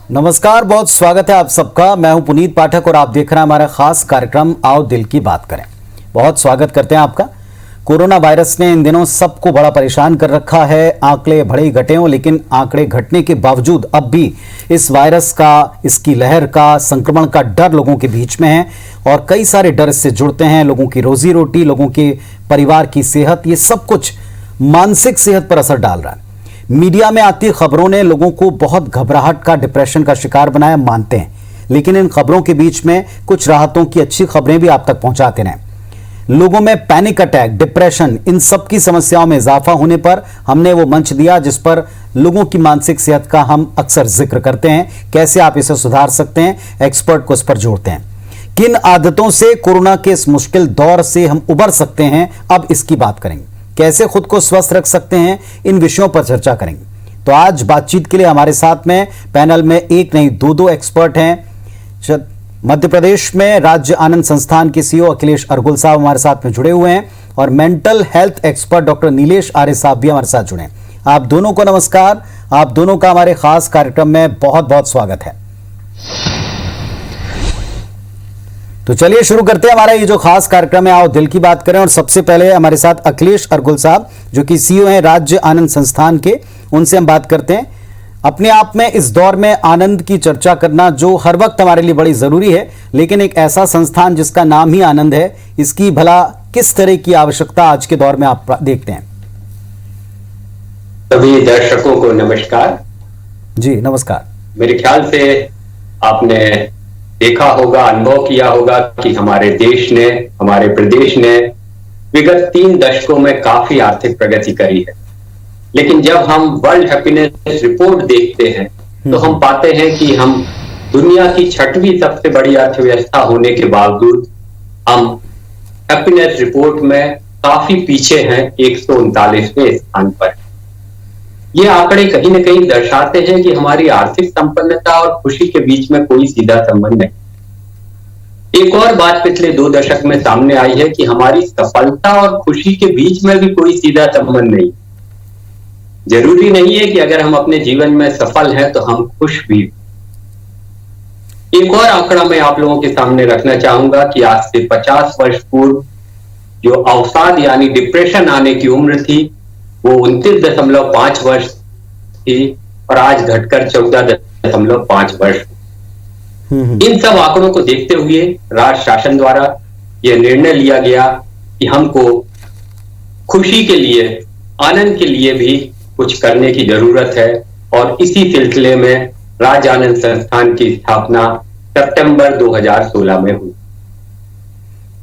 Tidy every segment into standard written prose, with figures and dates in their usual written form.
नमस्कार, बहुत स्वागत है आप सबका। मैं हूं पुनीत पाठक और आप देख रहे हैं हमारा खास कार्यक्रम आओ दिल की बात करें। बहुत स्वागत करते हैं आपका। कोरोना वायरस ने इन दिनों सबको बड़ा परेशान कर रखा है। आंकड़े भले ही घटे हों, लेकिन आंकड़े घटने के बावजूद अब भी इस वायरस का, इसकी लहर का, संक्रमण का डर लोगों के बीच में है और कई सारे डर इससे जुड़ते हैं। लोगों की रोजी रोटी, लोगों के परिवार की सेहत, ये सब कुछ मानसिक सेहत पर असर डाल रहा है। मीडिया में आती खबरों ने लोगों को बहुत घबराहट का, डिप्रेशन का शिकार बनाया मानते हैं, लेकिन इन खबरों के बीच में कुछ राहतों की अच्छी खबरें भी आप तक पहुंचाते रहें। लोगों में पैनिक अटैक, डिप्रेशन, इन सब की समस्याओं में इजाफा होने पर हमने वो मंच दिया जिस पर लोगों की मानसिक सेहत का हम अक्सर जिक्र करते हैं। कैसे आप इसे सुधार सकते हैं, एक्सपर्ट को इस पर जोड़ते हैं। किन आदतों से कोरोना के इस मुश्किल दौर से हम उबर सकते हैं, अब इसकी बात करेंगे। कैसे खुद को स्वस्थ रख सकते हैं, इन विषयों पर चर्चा करेंगे। तो आज बातचीत के लिए हमारे साथ में पैनल में एक नहीं दो एक्सपर्ट हैं। मध्य प्रदेश में राज्य आनंद संस्थान के सीईओ अखिलेश अर्गुल साहब हमारे साथ में जुड़े हुए हैं और mental health expert doctor Nilesh Arya साहब भी हमारे साथ जुड़े हैं। आप दोनों को नमस्कार। आप दोनों का हमारे खास कार्यक्रम में बहुत बहुत स्वागत है। तो चलिए शुरू करते हैं हमारा ये जो खास कार्यक्रम है, आओ दिल की बात करें। और सबसे पहले हमारे साथ अखिलेश अर्गुल साहब जो कि सीईओ हैं राज्य आनंद संस्थान के, उनसे हम बात करते हैं। अपने आप में इस दौर में आनंद की चर्चा करना जो हर वक्त हमारे लिए बड़ी जरूरी है, लेकिन एक ऐसा संस्थान जिसका नाम ही आनंद है, इसकी भला किस तरह की आवश्यकता आज के दौर में आप देखते हैं? सभी दर्शकों को नमस्कार। जी नमस्कार। मेरे ख्याल से आपने देखा होगा, अनुभव किया होगा कि हमारे देश ने, हमारे प्रदेश ने विगत 3 दशकों में काफी आर्थिक प्रगति करी है। लेकिन जब हम वर्ल्ड हैप्पीनेस रिपोर्ट देखते हैं तो हम पाते हैं कि हम दुनिया की 6वीं सबसे बड़ी अर्थव्यवस्था होने के बावजूद हम हैप्पीनेस रिपोर्ट में काफी पीछे हैं, 139वें स्थान पर। ये आंकड़े कहीं न कहीं दर्शाते हैं कि हमारी आर्थिक संपन्नता और खुशी के बीच में कोई सीधा संबंध नहीं। एक और बात पिछले 2 दशक में सामने आई है कि हमारी सफलता और खुशी के बीच में भी कोई सीधा संबंध नहीं। जरूरी नहीं है कि अगर हम अपने जीवन में सफल हैं तो हम खुश भी। एक और आंकड़ा मैं आप लोगों के सामने रखना चाहूंगा कि आज से 50 वर्ष पूर्व जो अवसाद यानी डिप्रेशन आने की उम्र थी वो 29.5 वर्ष थी और आज घटकर 14.5 वर्ष। इन सब आंकड़ों को देखते हुए राज्य शासन द्वारा यह निर्णय लिया गया कि हमको खुशी के लिए, आनंद के लिए भी कुछ करने की जरूरत है और इसी सिलसिले में राज्य आनंद संस्थान की स्थापना सितंबर 2016 में हुई।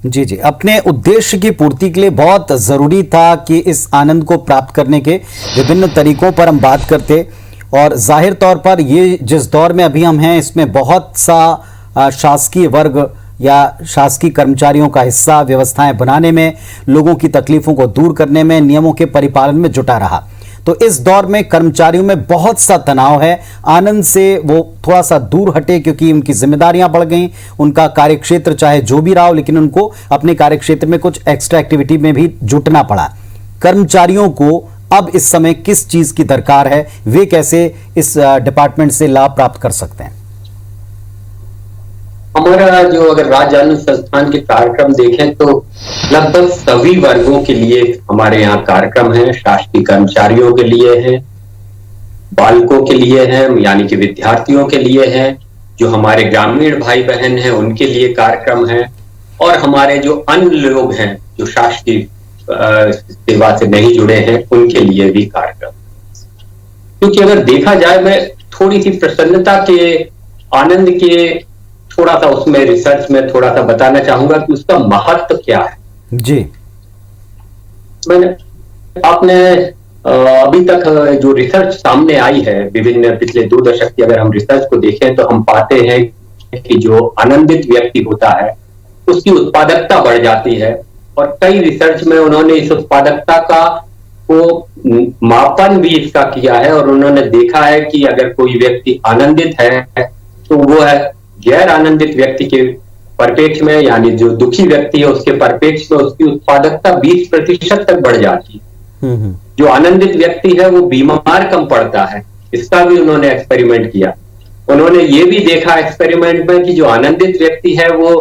जी, अपने उद्देश्य की पूर्ति के लिए बहुत जरूरी था कि इस आनंद को प्राप्त करने के विभिन्न तरीकों पर हम बात करते और जाहिर तौर पर ये जिस दौर में अभी हम हैं इसमें बहुत सा शासकीय वर्ग या शासकीय कर्मचारियों का हिस्सा व्यवस्थाएं बनाने में, लोगों की तकलीफों को दूर करने में, नियमों के परिपालन में जुटा रहा। तो इस दौर में कर्मचारियों में बहुत सा तनाव है। आनंद से वो थोड़ा सा दूर हटे क्योंकि उनकी जिम्मेदारियां बढ़ गई, उनका कार्यक्षेत्र चाहे जो भी रहा हो, लेकिन उनको अपने कार्यक्षेत्र में कुछ एक्स्ट्रा एक्टिविटी में भी जुटना पड़ा। कर्मचारियों को अब इस समय किस चीज की दरकार है, वे कैसे इस डिपार्टमेंट से लाभ प्राप्त कर सकते हैं? हमारा जो अगर राज्य आनंद संस्थान के कार्यक्रम देखें तो लगभग सभी वर्गों के लिए हमारे यहाँ कार्यक्रम है। शासकीय कर्मचारियों के लिए है, बालकों के लिए है यानी कि विद्यार्थियों के लिए है, जो हमारे ग्रामीण भाई बहन हैं उनके लिए कार्यक्रम है और हमारे जो अन्य लोग हैं जो शासकीय सेवा से नहीं जुड़े हैं उनके लिए भी कार्यक्रम। क्योंकि अगर देखा जाए, मैं थोड़ी सी प्रसन्नता के, आनंद के थोड़ा सा उसमें रिसर्च में थोड़ा सा बताना चाहूंगा कि उसका महत्व क्या है। जी, आपने अभी तक जो रिसर्च सामने आई है विभिन्न पिछले 2 दशक की अगर हम रिसर्च को देखें तो हम पाते हैं कि जो आनंदित व्यक्ति होता है उसकी उत्पादकता बढ़ जाती है और कई रिसर्च में उन्होंने इस उत्पादकता का को मापन भी इसका किया है और उन्होंने देखा है कि अगर कोई व्यक्ति आनंदित है तो वो है गैर आनंदित व्यक्ति के परिप्रेक्ष्य में, यानी जो दुखी व्यक्ति है उसके परिप्रेक्ष्य में उसकी उत्पादकता 20% तक बढ़ जाती है। जो आनंदित व्यक्ति है वो बीमार कम पड़ता है, इसका भी उन्होंने एक्सपेरिमेंट किया। उन्होंने ये भी देखा एक्सपेरिमेंट में कि जो आनंदित व्यक्ति है वो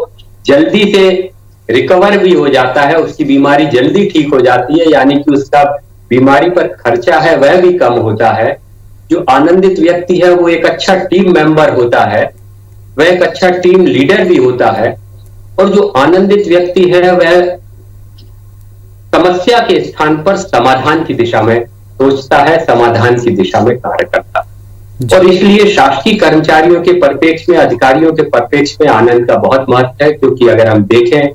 जल्दी से रिकवर भी हो जाता है, उसकी बीमारी जल्दी ठीक हो जाती है, यानी कि उसका बीमारी पर खर्चा है वह भी कम होता है। जो आनंदित व्यक्ति है वो एक अच्छा टीम मेंबर होता है, वह एक अच्छा टीम लीडर भी होता है। और जो आनंदित व्यक्ति है वह समस्या के स्थान पर समाधान की दिशा में सोचता है, समाधान की दिशा में कार्य करता है। और इसलिए शासकीय कर्मचारियों के परिप्रेक्ष्य में, अधिकारियों के परिप्रेक्ष्य में आनंद का बहुत महत्व है, क्योंकि अगर हम देखें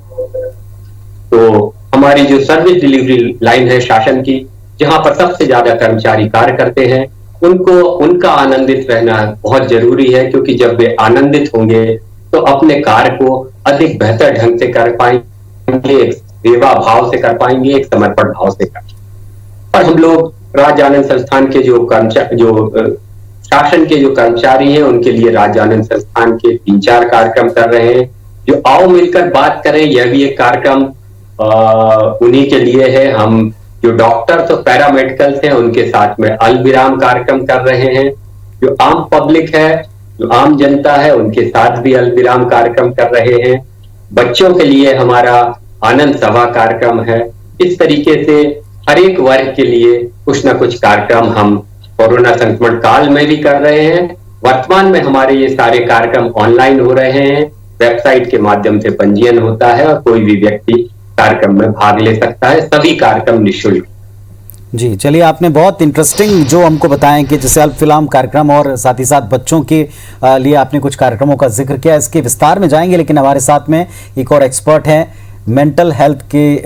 तो हमारी जो सर्विस डिलीवरी लाइन है शासन की, जहां पर सबसे ज्यादा कर्मचारी कार्य करते हैं, उनका आनंदित रहना बहुत जरूरी है, क्योंकि जब वे आनंदित होंगे तो अपने कार्य को अधिक बेहतर ढंग से कर पाएंगे, एक सेवा भाव से कर पाएंगे, एक समर्पण भाव से कर पाएंगे। और हम लोग राज्य आनंद संस्थान के जो शासन के जो कर्मचारी हैं, उनके लिए राज्य आनंद संस्थान के 3-4 कार्यक्रम कर रहे हैं। जो आओ मिलकर बात करें, यह भी एक कार्यक्रम उन्हीं के लिए है। हम जो डॉक्टर्स और पैरामेडिकल्स हैं उनके साथ में अल्पविराम कार्यक्रम कर रहे हैं। जो आम पब्लिक है, जो आम जनता है, उनके साथ भी अल्पविराम कार्यक्रम कर रहे हैं। बच्चों के लिए हमारा आनंद सभा कार्यक्रम है। इस तरीके से हर एक वर्ग के लिए कुछ ना कुछ कार्यक्रम हम कोरोना संक्रमण काल में भी कर रहे हैं। वर्तमान में हमारे ये सारे कार्यक्रम ऑनलाइन हो रहे हैं, वेबसाइट के माध्यम से पंजीयन होता है और कोई भी व्यक्ति कार्यक्रम में भाग ले सकता है। सभी कार्यक्रम निःशुल्क। जी, चलिए, आपने बहुत इंटरेस्टिंग जो हमको बताएं कि जैसे अल्पविराम कार्यक्रम और साथ ही साथ बच्चों के लिए आपने कुछ कार्यक्रमों का जिक्र किया, इसके विस्तार में जाएंगे। लेकिन हमारे साथ में एक और एक्सपर्ट हैं, मेंटल हेल्थ के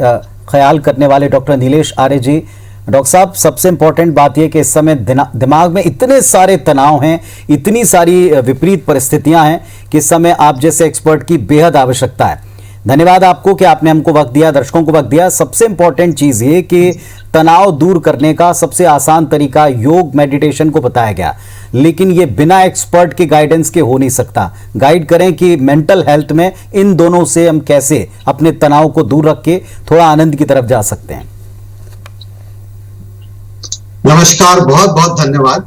ख्याल करने वाले डॉक्टर नीलेश आर्य जी। डॉक्टर साहब, सबसे इंपॉर्टेंट बात यह कि इस समय दिमाग में इतने सारे तनाव हैं, इतनी सारी विपरीत परिस्थितियां हैं कि इस समय आप जैसे एक्सपर्ट की बेहद आवश्यकता है। धन्यवाद आपको कि आपने हमको वक्त दिया, दर्शकों को वक्त दिया। सबसे इंपॉर्टेंट चीज ये कि तनाव दूर करने का सबसे आसान तरीका योग मेडिटेशन को बताया गया, लेकिन ये बिना एक्सपर्ट के गाइडेंस के हो नहीं सकता। गाइड करें कि मेंटल हेल्थ में इन दोनों से हम कैसे अपने तनाव को दूर रख के थोड़ा आनंद की तरफ जा सकते हैं। नमस्कार, बहुत बहुत धन्यवाद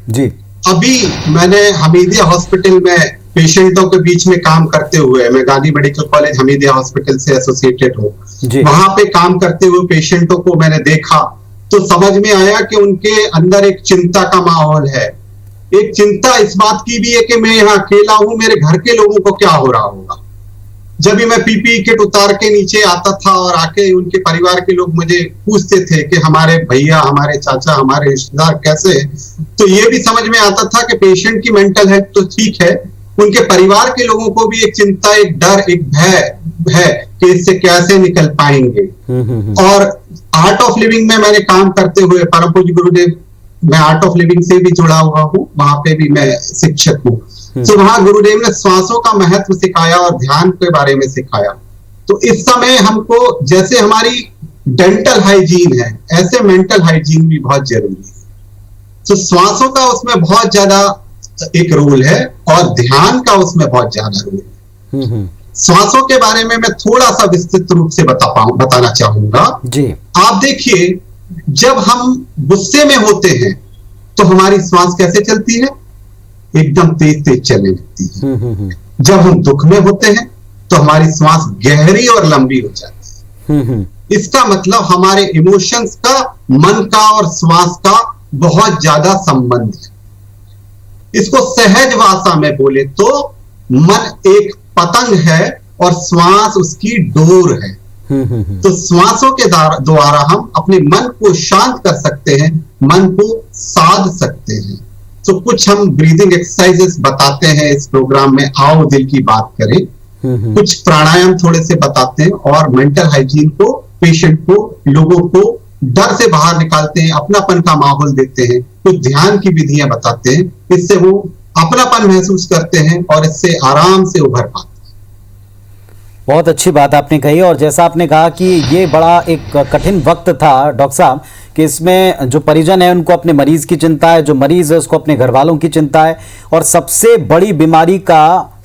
जी। अभी मैंने हमीदिया हॉस्पिटल में पेशेंटों के बीच में काम करते हुए, मैं Gandhi medical college Hamidia hospital से एसोसिएटेड हूँ, वहां पे काम करते हुए पेशेंटों को मैंने देखा तो समझ में आया कि उनके अंदर एक चिंता का माहौल है। एक चिंता इस बात की भी है कि मैं यहाँ अकेला हूं, मेरे घर के लोगों को क्या हो रहा होगा। जब भी मैं पीपीई किट उतार के नीचे आता था और आके उनके परिवार के लोग मुझे पूछते थे कि हमारे भैया, हमारे चाचा, हमारे रिश्तेदार कैसे, तो ये भी समझ में आता था कि पेशेंट की मेंटल हेल्थ तो ठीक है, उनके परिवार के लोगों को भी एक चिंता, एक डर, एक भय है कि इससे कैसे निकल पाएंगे। और आर्ट ऑफ लिविंग में मैंने काम करते हुए, परम पूज्य गुरुदेव, मैं आर्ट ऑफ लिविंग से भी जुड़ा हुआ हूँ, वहां पे भी मैं शिक्षक हूँ। तो वहां गुरुदेव ने श्वासों का महत्व सिखाया और ध्यान के बारे में सिखाया। तो इस समय हमको, जैसे हमारी डेंटल हाइजीन है, ऐसे मेंटल हाइजीन भी बहुत जरूरी है। तो श्वासों का उसमें बहुत ज्यादा एक रोल है और ध्यान का उसमें बहुत ज्यादा रोल है। श्वासों के बारे में मैं थोड़ा सा विस्तृत रूप से बताना चाहूंगा जी। आप देखिए, जब हम गुस्से में होते हैं तो हमारी श्वास कैसे चलती है? एकदम तेज तेज चलने लगती है। जब हम दुख में होते हैं तो हमारी श्वास गहरी और लंबी हो जाती है। इसका मतलब हमारे इमोशंस का, मन का और श्वास का बहुत ज्यादा संबंध है। इसको सहज भाषा में बोले तो मन एक पतंग है और श्वास उसकी डोर है। तो श्वासों के द्वारा हम अपने मन को शांत कर सकते हैं, मन को साध सकते हैं। तो कुछ हम ब्रीदिंग एक्सरसाइजेस बताते हैं इस प्रोग्राम में, आओ दिल की बात करें। कुछ प्राणायाम थोड़े से बताते हैं और मेंटल हाइजीन को, पेशेंट को, लोगों को डर से बाहर निकालते हैं, अपनापन का माहौल देते हैं। कुछ ध्यान की विधियां बताते हैं, इससे वो अपनापन महसूस करते हैं और इससे आराम से उभर पाते हैं। बहुत अच्छी बात आपने कही। और जैसा आपने कहा कि ये बड़ा एक कठिन वक्त था डॉक्टर साहब, कि इसमें जो परिजन है उनको अपने मरीज की चिंता है, जो मरीज है उसको अपने घर वालों की चिंता है, और सबसे बड़ी बीमारी का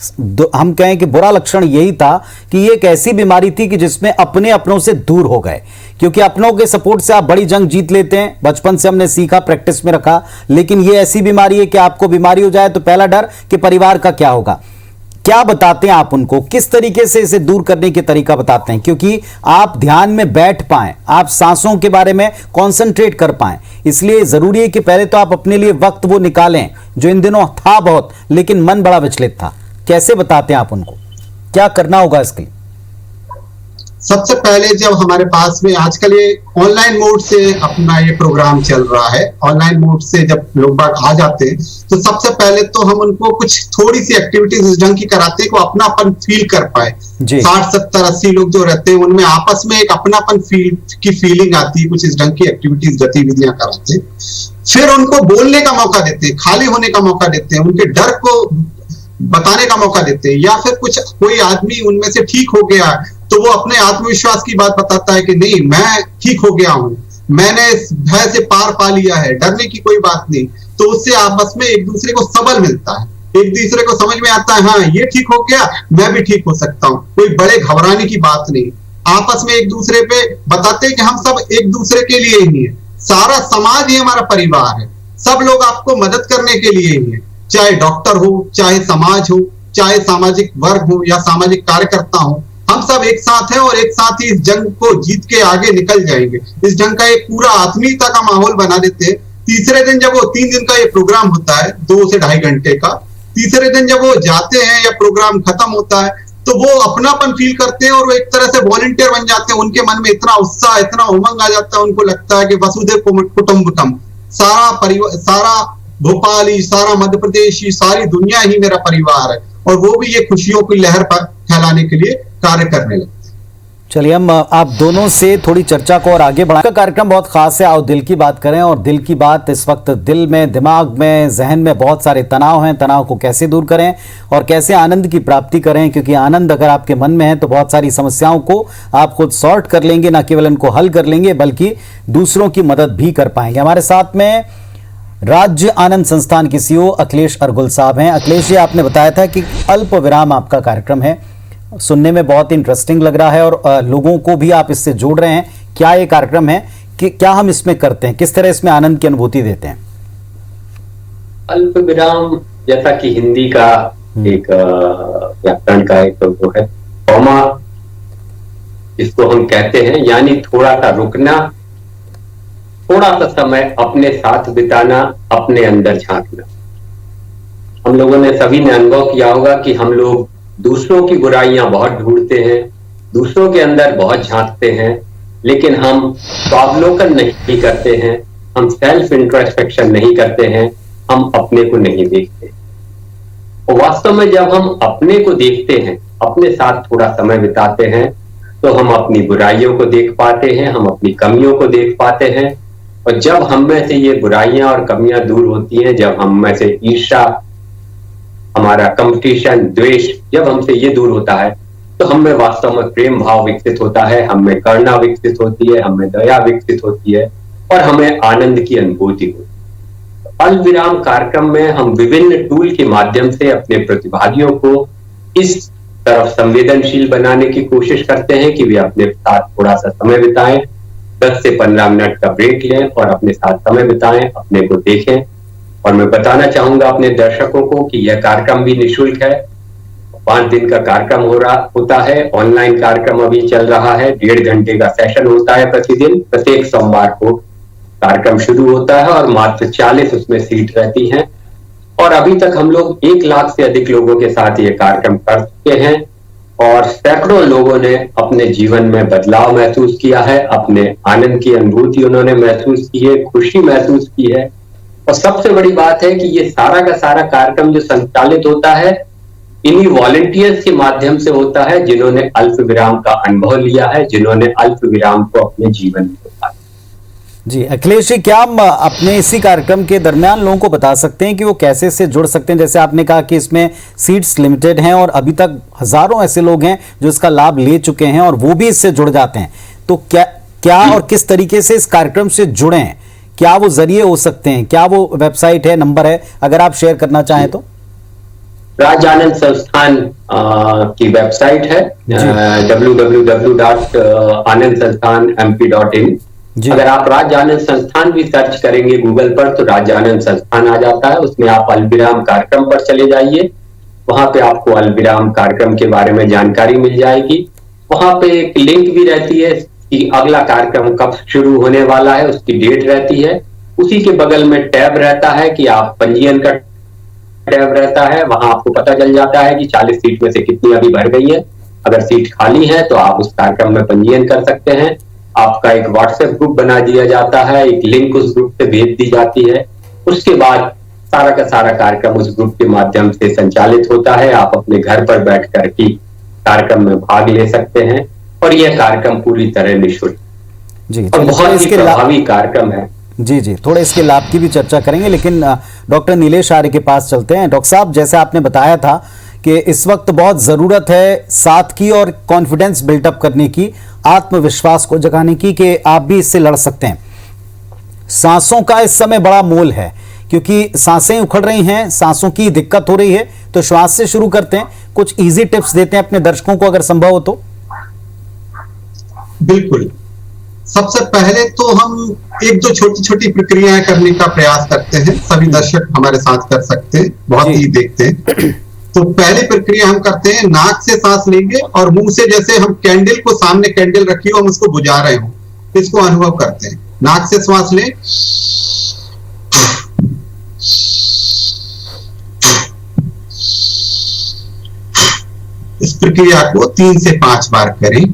हम कहें कि बुरा लक्षण यही था कि ये एक ऐसी बीमारी थी कि जिसमें अपने अपनों से दूर हो गए, क्योंकि अपनों के सपोर्ट से आप बड़ी जंग जीत लेते हैं, बचपन से हमने सीखा, प्रैक्टिस में रखा। लेकिन ये ऐसी बीमारी है कि आपको बीमारी हो जाए तो पहला डर कि परिवार का क्या होगा। क्या बताते हैं आप उनको, किस तरीके से इसे दूर करने के तरीका बताते हैं, क्योंकि आप ध्यान में बैठ पाएं, आप सांसों के बारे में कंसंट्रेट कर पाएं, इसलिए जरूरी है कि पहले तो आप अपने लिए वक्त वो निकालें जो इन दिनों था बहुत, लेकिन मन बड़ा विचलित था। कैसे बताते हैं आप उनको, क्या करना होगा इसके लिए? सबसे पहले जब हमारे पास में आजकल ये ऑनलाइन मोड से अपना ये प्रोग्राम चल रहा है, ऑनलाइन मोड से जब लोग बाग आ जाते हैं तो सबसे पहले तो हम उनको कुछ थोड़ी सी एक्टिविटीज इस ढंग की कराते हैं को अपनापन फील कर पाए। 60 70 80 लोग जो रहते हैं उनमें आपस में एक अपनापन की फीलिंग आती है, कुछ इस ढंग की एक्टिविटीज गतिविधियां कराते हैं। फिर उनको बोलने का मौका देते हैं, खाली होने का मौका देते हैं, उनके डर को बताने का मौका देते हैं, या फिर कोई आदमी उनमें से ठीक हो गया तो वो अपने आत्मविश्वास की बात बताता है कि नहीं मैं ठीक हो गया हूं, मैंने इस भय से पार पा लिया है, डरने की कोई बात नहीं। तो उससे आपस में एक दूसरे को सबल मिलता है, एक दूसरे को समझ में आता है हाँ ये ठीक हो गया, मैं भी ठीक हो सकता हूं, कोई बड़े घबराने की बात नहीं। आपस में एक दूसरे पे बताते हैं कि हम सब एक दूसरे के लिए ही हैं, सारा समाज ही हमारा परिवार है, सब लोग आपको मदद करने के लिए ही है, चाहे डॉक्टर हो, चाहे समाज हो, चाहे सामाजिक वर्ग हो या सामाजिक कार्यकर्ता हो, हम सब एक साथ हैं और एक साथ ही इस जंग को जीत के आगे निकल जाएंगे। इस जंग का एक पूरा आत्मीयता का माहौल बना देते हैं। तीसरे दिन जब वो 3 दिन का ये प्रोग्राम होता है, 2 से ढाई घंटे का, तीसरे दिन जब वो जाते हैं या प्रोग्राम खत्म होता है तो वो अपनापन फील करते हैं और वो एक तरह से वॉलंटियर बन जाते हैं। उनके मन में इतना उत्साह, इतना उमंग आ जाता है, उनको लगता है कि वसुधैव कुटुंबकम, सारा परिवार, सारा भोपाल ही, सारा मध्य प्रदेश ही, सारी दुनिया ही मेरा परिवार है, और वो भी ये खुशियों की लहर पर फैलाने के लिए कार्य करने लगते हैं। चलिए हम आप दोनों से थोड़ी चर्चा को और आगे बढ़ाएं। का कार्यक्रम बहुत खास है, आओ दिल की बात करें। और दिल की बात इस वक्त दिल में, दिमाग में, जहन में बहुत सारे तनाव हैं, तनाव को कैसे दूर करें और कैसे आनंद की प्राप्ति करें, क्योंकि आनंद अगर आपके मन में है तो बहुत सारी समस्याओं को आप खुद सॉर्ट कर लेंगे, ना केवल उनको हल कर लेंगे बल्कि दूसरों की मदद भी कर पाएंगे। हमारे साथ में राज्य आनंद संस्थान के सीईओ अखिलेश अर्गुल साहब हैं। अखिलेश जी, आपने बताया था कि अल्प विराम आपका कार्यक्रम है, सुनने में बहुत इंटरेस्टिंग लग रहा है और लोगों को भी आप इससे जोड़ रहे हैं। क्या ये कार्यक्रम है कि क्या हम इसमें करते हैं, किस तरह इसमें आनंद की अनुभूति देते हैं? अल्प विराम जैसा कि हिंदी का एक व्याकरण का एक वो है, कॉमा इसको हम कहते हैं, यानी थोड़ा सा रुकना, थोड़ा सा समय अपने साथ बिताना, अपने अंदर झांकना। हम लोगों ने सभी ने अनुभव किया होगा कि हम लोग दूसरों की बुराइयां बहुत ढूंढते हैं, दूसरों के अंदर बहुत झांकते हैं, लेकिन हम स्वावलोकन नहीं करते हैं, हम सेल्फ इंट्रोस्पेक्शन नहीं करते हैं, हम अपने को नहीं देखते। और वास्तव में जब हम अपने को देखते हैं, अपने साथ थोड़ा समय बिताते हैं, तो हम अपनी बुराइयों को देख पाते हैं, हम अपनी कमियों को देख पाते हैं। और जब हम में से ये बुराइयां और कमियां दूर होती हैं, जब हम में से ईर्ष्या, हमारा कंपटीशन, द्वेष जब हमसे ये दूर होता है, तो हम में वास्तव में प्रेम भाव विकसित होता है, हम में करुणा विकसित होती है, हम में दया विकसित होती है और हमें आनंद की अनुभूति होती है। अल्प विराम कार्यक्रम में हम विभिन्न टूल के माध्यम से अपने प्रतिभागियों को इस तरफ संवेदनशील बनाने की कोशिश करते हैं कि वे अपने साथ थोड़ा सा समय बिताएं, 10 से 15 मिनट का ब्रेक लें और अपने साथ समय बिताएं, अपने को देखें। और मैं बताना चाहूंगा अपने दर्शकों को कि यह कार्यक्रम भी निःशुल्क है। 5 दिन का कार्यक्रम होता है, ऑनलाइन कार्यक्रम अभी चल रहा है, 1.5 घंटे का सेशन होता है प्रतिदिन, प्रत्येक सोमवार को कार्यक्रम शुरू होता है और मात्र 40 उसमें सीट रहती हैं। और अभी तक हम लोग 1 लाख से अधिक लोगों के साथ ये कार्यक्रम कर चुके हैं और सैकड़ों लोगों ने अपने जीवन में बदलाव महसूस किया है, अपने आनंद की अनुभूति उन्होंने महसूस की है, खुशी महसूस की है। और सबसे बड़ी बात है कि ये सारा का सारा कार्यक्रम जो संचालित होता है, इन्हीं वॉलंटियर्स के माध्यम से होता है, जिन्होंने अल्प विराम का अनुभव लिया है, जिन्होंने अल्प विराम को अपने जीवन में उतारा। जी अखिलेश जी, क्या हम अपने इसी कार्यक्रम के दरमियान लोगों को बता सकते हैं कि वो कैसे से जुड़ सकते हैं? जैसे आपने कहा कि इसमें सीट्स लिमिटेड हैं और अभी तक हजारों ऐसे लोग हैं जो इसका लाभ ले चुके हैं और वो भी इससे जुड़ जाते हैं, तो क्या और किस तरीके से इस कार्यक्रम से जुड़े हैं? क्या वो जरिए हो सकते हैं? क्या वो वेबसाइट है, नंबर है, अगर आप शेयर करना चाहें तो? राजानंद संस्थान की वेबसाइट है www.anandsansthanmp.in। अगर आप राजानंद संस्थान भी सर्च करेंगे गूगल पर तो राजानंद संस्थान आ जाता है। उसमें आप अल्पविराम कार्यक्रम पर चले जाइए, वहां पे आपको अल्पविराम कार्यक्रम के बारे में जानकारी मिल जाएगी। वहां पे एक लिंक भी रहती है कि अगला कार्यक्रम कब शुरू होने वाला है, उसकी डेट रहती है। उसी के बगल में टैब रहता है कि आप पंजीयन का टैब रहता है, वहां आपको पता चल जाता है कि 40 सीट में से कितनी अभी भर गई है। अगर सीट खाली है तो आप उस कार्यक्रम में पंजीयन कर सकते हैं। आपका एक व्हाट्सएप ग्रुप बना दिया जाता है, एक लिंक उस ग्रुप से भेज दी जाती है। उसके बाद सारा का सारा कार्यक्रम उस ग्रुप के माध्यम से संचालित होता है। आप अपने घर पर बैठ कर ही कार्यक्रम में भाग ले सकते हैं और यह कार्यक्रम पूरी तरह निःशुल्क जी, और बहुत ही प्रभावी कार्यक्रम है। जी जी, थोड़े इसके लाभ की भी चर्चा करेंगे, लेकिन डॉक्टर नीलेश आर्य के पास चलते हैं। डॉक्टर साहब, जैसे आपने बताया था कि इस वक्त बहुत ज़रूरत है सादगी और कॉन्फिडेंस बिल्टअप करने की, आत्मविश्वास को जगाने की कि आप भी इससे लड़ सकते हैं। सांसों का इस समय बड़ा मोल है क्योंकि सांसें उखड़ रही हैं, सांसों की दिक्कत हो रही है, तो श्वास से शुरू करते हैं। कुछ इजी टिप्स देते हैं अपने दर्शकों को अगर संभव हो तो। बिल्कुल, सबसे पहले तो हम एक दो छोटी छोटी प्रक्रियाएं करने का प्रयास करते हैं, सभी दर्शक हमारे साथ कर सकते हैं, बहुत ही देखते हैं। तो पहली प्रक्रिया हम करते हैं, नाक से सांस लेंगे और मुंह से, जैसे हम कैंडल को सामने कैंडल रखी हो, हम उसको बुझा रहे हो, इसको अनुभव करते हैं। नाक से श्वास लें, इस प्रक्रिया को 3 से 5 बार करें।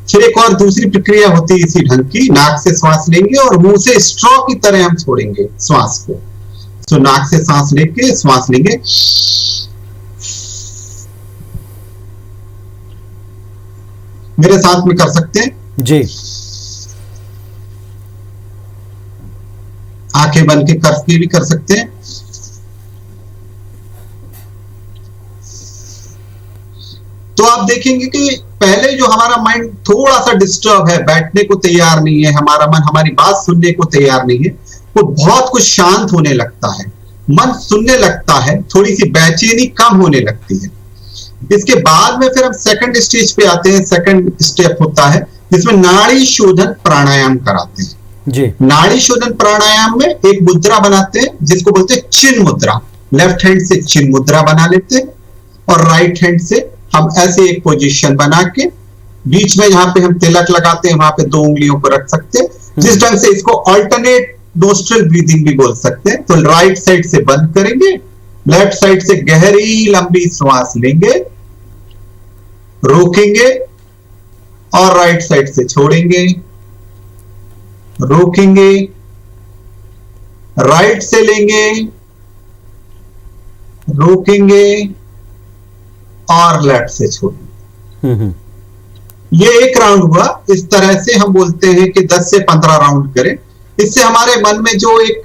फिर एक और दूसरी प्रक्रिया होती है इसी ढंग की, नाक से श्वास लेंगे और मुंह से स्ट्रॉ की तरह हम छोड़ेंगे श्वास को। तो नाक से सांस लेके श्वास लेंगे, मेरे साथ में कर सकते हैं जी। आंखें बंद के करके भी कर सकते हैं। तो आप देखेंगे कि पहले जो हमारा माइंड थोड़ा सा डिस्टर्ब है, बैठने को तैयार नहीं है, हमारा मन हमारी बात सुनने को तैयार नहीं है, वो बहुत कुछ शांत होने लगता है, मन सुनने लगता है, थोड़ी सी बेचैनी कम होने लगती है। इसके बाद में फिर हम सेकंड स्टेज पे आते हैं। सेकंड स्टेप होता है जिसमें नाड़ी शोधन प्राणायाम कराते हैं जी। नाड़ी शोधन प्राणायाम में एक मुद्रा बनाते हैं जिसको बोलते हैं चिन्ह मुद्रा। लेफ्ट हैंड से चिन्ह मुद्रा बना लेते हैं और राइट हैंड से हम ऐसे एक पोजीशन बना के बीच में जहां पे हम तिलक लगाते हैं वहां पे 2 उंगलियों को रख सकते हैं। जिस ढंग से इसको अल्टरनेट नोस्ट्रल ब्रीदिंग भी बोल सकते हैं। तो राइट साइड से बंद करेंगे, लेफ्ट साइड से गहरी लंबी श्वास लेंगे, रोकेंगे और राइट साइड से छोड़ेंगे, रोकेंगे, राइट से लेंगे, रोकेंगे और लेफ्ट से छोड़ेंगे। ये एक राउंड हुआ। इस तरह से हम बोलते हैं कि 10 से 15 राउंड करें। इससे हमारे मन में जो एक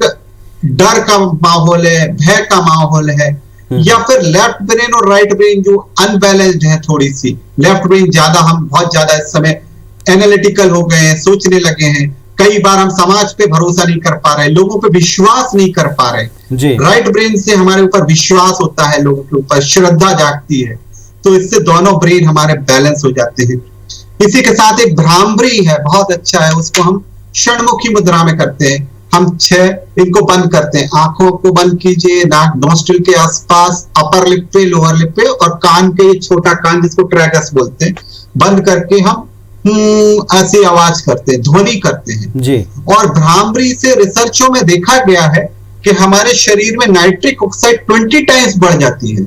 डर का माहौल है, भय का माहौल है, या फिर लेफ्ट ब्रेन और राइट ब्रेन जो अनबैलेंस्ड है, थोड़ी सी लेफ्ट ब्रेन ज्यादा, हम बहुत ज्यादा इस समय एनालिटिकल हो गए हैं, सोचने लगे हैं। कई बार हम समाज पे भरोसा नहीं कर पा रहे, लोगों पे विश्वास नहीं कर पा रहे। राइट ब्रेन से हमारे ऊपर विश्वास होता है, लोगों के ऊपर श्रद्धा जागती है, तो इससे दोनों ब्रेन हमारे बैलेंस हो जाते हैं। इसी के साथ एक भ्रामरी है, बहुत अच्छा है, उसको हम षणमुखी मुद्रा में करते हैं। हम 6 इनको बंद करते हैं। आंखों को बंद कीजिए, नाक नोस्ट्रिल के आसपास, अपर लिप पे, लोअर लिप पे और कान के ये छोटा कान जिसको ट्रैगस बोलते हैं, बंद करके हम ऐसी आवाज करते हैं, ध्वनि करते हैं जी। और भ्रामरी से रिसर्चों में देखा गया है कि हमारे शरीर में नाइट्रिक ऑक्साइड 20 टाइम्स बढ़ जाती है।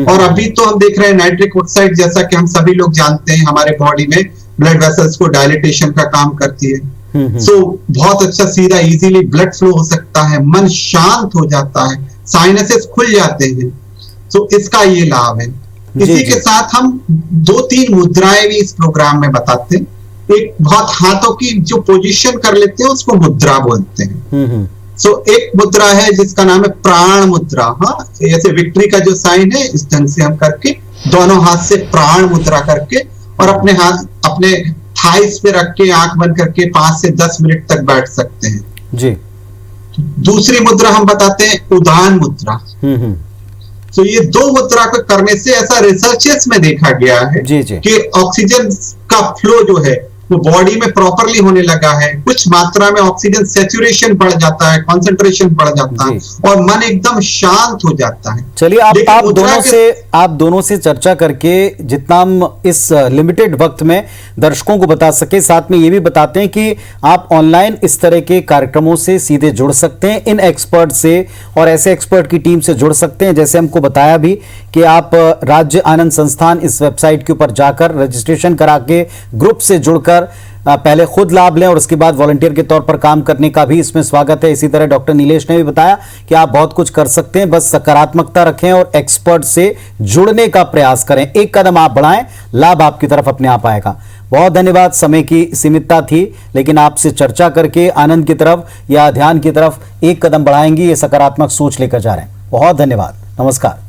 और अभी तो हम देख रहे हैं नाइट्रिक ऑक्साइड, जैसा कि हम सभी लोग जानते हैं, हमारे बॉडी में ब्लड वेसल्स को डायलिटेशन का काम करती है। बहुत अच्छा सीधा इजीली ब्लड फ्लो हो सकता है, मन शांत हो जाता है, साइनसेस खुल जाते हैं। तो इसका ये लाभ है। इसी के साथ हम 2-3 मुद्राएं भी इस प्रोग्राम में बताते हैं। एक बहुत हाथों की जो पोजीशन कर लेते हैं उसको मुद्रा बोलते हैं। सो एक मुद्रा है जिसका नाम है प्राण मुद्रा। हाँ, ऐसे विक्ट्री का जो साइन है, इस ढंग से हम करके दोनों हाथ से प्राण मुद्रा करके और अपने हाथ अपने थाइस पे रख के आंख बंद करके 5 से 10 मिनट तक बैठ सकते हैं जी। दूसरी मुद्रा हम बताते हैं उदान मुद्रा। तो ये दो मुद्रा को करने से ऐसा रिसर्चेस में देखा गया है कि ऑक्सीजन का फ्लो जो है वो बॉडी में प्रॉपरली होने लगा है, कुछ मात्रा में ऑक्सीजन सैचुरेशन बढ़ जाता है, कंसंट्रेशन बढ़ जाता है और मन एकदम शांत हो जाता है। चलिए आप दोनों से चर्चा करके जितना हम इस लिमिटेड वक्त में दर्शकों को बता सके, साथ में ये भी बताते हैं कि आप ऑनलाइन इस तरह के कार्यक्रमों से सीधे जुड़ सकते हैं, इन एक्सपर्ट से और ऐसे एक्सपर्ट की टीम से जुड़ सकते हैं। जैसे हमको बताया भी कि आप राज्य आनंद संस्थान इस वेबसाइट के ऊपर जाकर रजिस्ट्रेशन करा के ग्रुप से जुड़कर पहले खुद लाभ लें और उसके बाद वॉलंटियर के तौर पर काम करने का भी इसमें स्वागत है। इसी तरह डॉक्टर नीलेश ने भी बताया कि आप बहुत कुछ कर सकते हैं, बस सकारात्मकता रखें और एक्सपर्ट से जुड़ने का प्रयास करें। एक कदम आप बढ़ाएं, लाभ आपकी तरफ अपने आप आएगा। बहुत धन्यवाद। समय की सीमितता थी, लेकिन आपसे चर्चा करके आनंद की तरफ या ध्यान की तरफ एक कदम बढ़ाएंगी, ये सकारात्मक सोच लेकर जा रहे हैं। बहुत धन्यवाद। नमस्कार।